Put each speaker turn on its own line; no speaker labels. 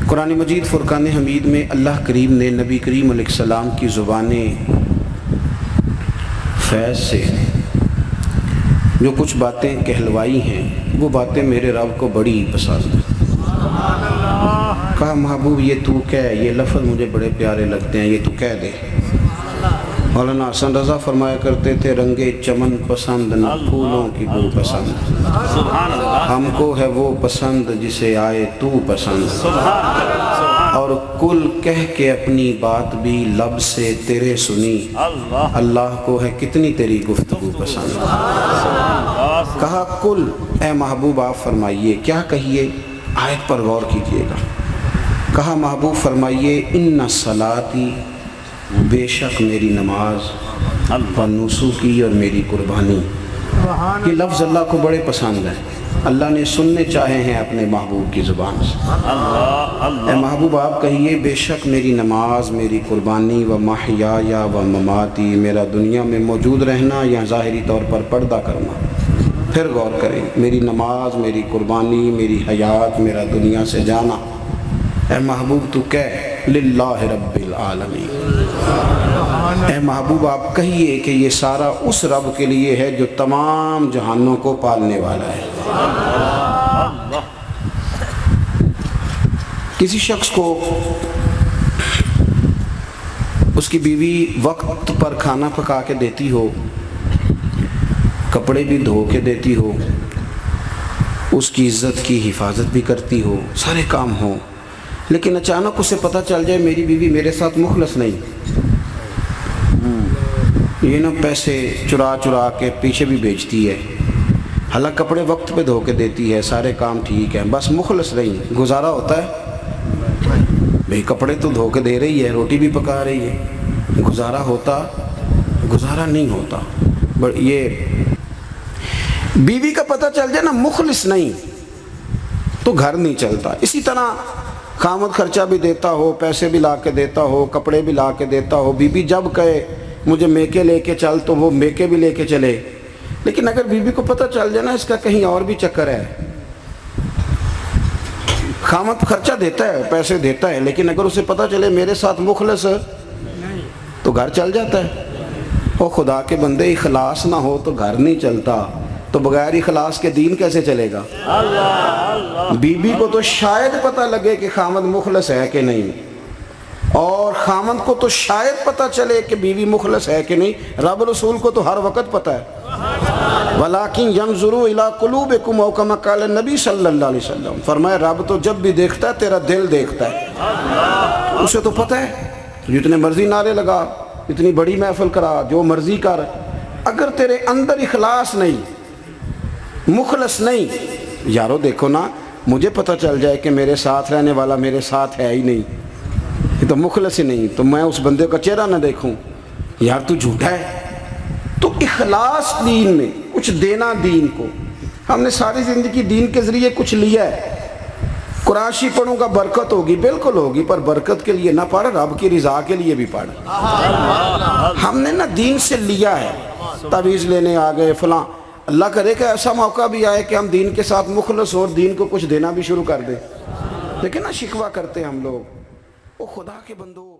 قرآن مجید فرقان حمید میں اللہ کریم نے نبی کریم علیہ السلام کی زبان فیض سے جو کچھ باتیں کہلوائی ہیں وہ باتیں میرے رب کو بڑی پسند ہیں۔ کہا محبوب یہ تو کہہ، یہ لفظ مجھے بڑے پیارے لگتے ہیں، یہ تو کہہ دے۔ مولانا حسن رضا فرمایا کرتے تھے رنگے چمن پسند نہ پھولوں کی بو پسند، ہم کو ہے وہ پسند جسے آئے تو پسند، اور کل کہہ کے اپنی بات بھی لب سے تیرے سنی، اللہ کو ہے کتنی تیری گفتگو پسند۔ کہا کل اے محبوب آپ فرمائیے، کیا کہیے؟ آیت پر غور کیجئے گا۔ کہا محبوب فرمائیے ان صلاتی، بے شک میری نماز، و نسکی اور میری قربانی۔ یہ لفظ اللہ کو بڑے پسند ہیں، اللہ نے سننے چاہے ہیں اپنے محبوب کی زبان سے۔ اے محبوب آپ کہیے بے شک میری نماز، میری قربانی، و محیایا و مماتی، میرا دنیا میں موجود رہنا یا ظاہری طور پر پردہ کرنا۔ پھر غور کریں، میری نماز، میری قربانی، میری حیات، میرا دنیا سے جانا۔ اے محبوب تو کہہ للہ رب العالمین۔ اے محبوب آپ کہیے کہ یہ سارا اس رب کے لیے ہے جو تمام جہانوں کو پالنے والا ہے۔ کسی شخص کو اس کی بیوی وقت پر کھانا پکا کے دیتی ہو، کپڑے بھی دھو کے دیتی ہو، اس کی عزت کی حفاظت بھی کرتی ہو، سارے کام ہوں، لیکن اچانک اسے پتہ چل جائے میری بیوی میرے ساتھ مخلص نہیں، یہ نہ پیسے چرا چرا کے پیچھے بھی بیچتی ہے، حالانکہ کپڑے وقت پہ دھو کے دیتی ہے، سارے کام ٹھیک ہیں، بس مخلص نہیں، گزارا ہوتا ہے؟ بھئی کپڑے تو دھو کے دے رہی ہے، روٹی بھی پکا رہی ہے، گزارا ہوتا؟ گزارا نہیں ہوتا۔ یہ بیوی کا پتہ چل جائے نا مخلص نہیں تو گھر نہیں چلتا۔ اسی طرح خامد خرچہ بھی دیتا ہو، پیسے بھی لا کے دیتا ہو، کپڑے بھی لا کے دیتا ہو، بیوی جب کہے مجھے میکے لے کے چل تو وہ میکے بھی لے کے چلے، لیکن اگر بیوی کو پتہ چل جائے نا اس کا کہیں اور بھی چکر ہے، خامد خرچہ دیتا ہے، پیسے دیتا ہے، لیکن اگر اسے پتہ چلے میرے ساتھ مخلص تو گھر چل جاتا ہے۔ اور خدا کے بندے اخلاص نہ ہو تو گھر نہیں چلتا، تو بغیر اخلاص کے دین کیسے چلے گا؟ بیوی کو تو شاید پتہ لگے کہ خامد مخلص ہے کہ نہیں، اور خامد کو تو شاید پتہ چلے کہ بیوی مخلص ہے کہ نہیں، رب رسول کو تو ہر وقت پتہ ہے۔ وَلَٰكِنْ يَنْظُرُوا إِلَىٰ قُلُوبِكُمْ أَوْ كَمَا قَالَ النبی صلی اللہ علیہ وسلم، فرمایا رب تو جب بھی دیکھتا ہے تیرا دل دیکھتا ہے، اسے تو پتہ ہے جتنے مرضی نعرے لگا، اتنی بڑی محفل کرا، جو مرضی کر، اگر تیرے اندر اخلاص نہیں، مخلص نہیں، یارو دیکھو نا مجھے پتہ چل جائے کہ میرے ساتھ رہنے والا میرے ساتھ ہے ہی نہیں، یہ تو مخلص ہی نہیں، تو میں اس بندے کا چہرہ نہ دیکھوں، یار تو جھوٹا ہے۔ تو اخلاص دین میں، کچھ دینا دین کو، ہم نے ساری زندگی دین کے ذریعے کچھ لیا ہے، قرآن شریف پڑھوں گا برکت ہوگی، بالکل ہوگی، پر برکت کے لیے نہ پڑھ، رب کی رضا کے لیے بھی پڑھ۔ ہم نے نا دین سے لیا ہے، تعویذ لینے آ گئے فلاں، اللہ کرے کہ ایسا موقع بھی آئے کہ ہم دین کے ساتھ مخلص اور دین کو کچھ دینا بھی شروع کر دیں، لیکن نا شکوہ کرتے ہیں ہم لوگ، او خدا کے بندو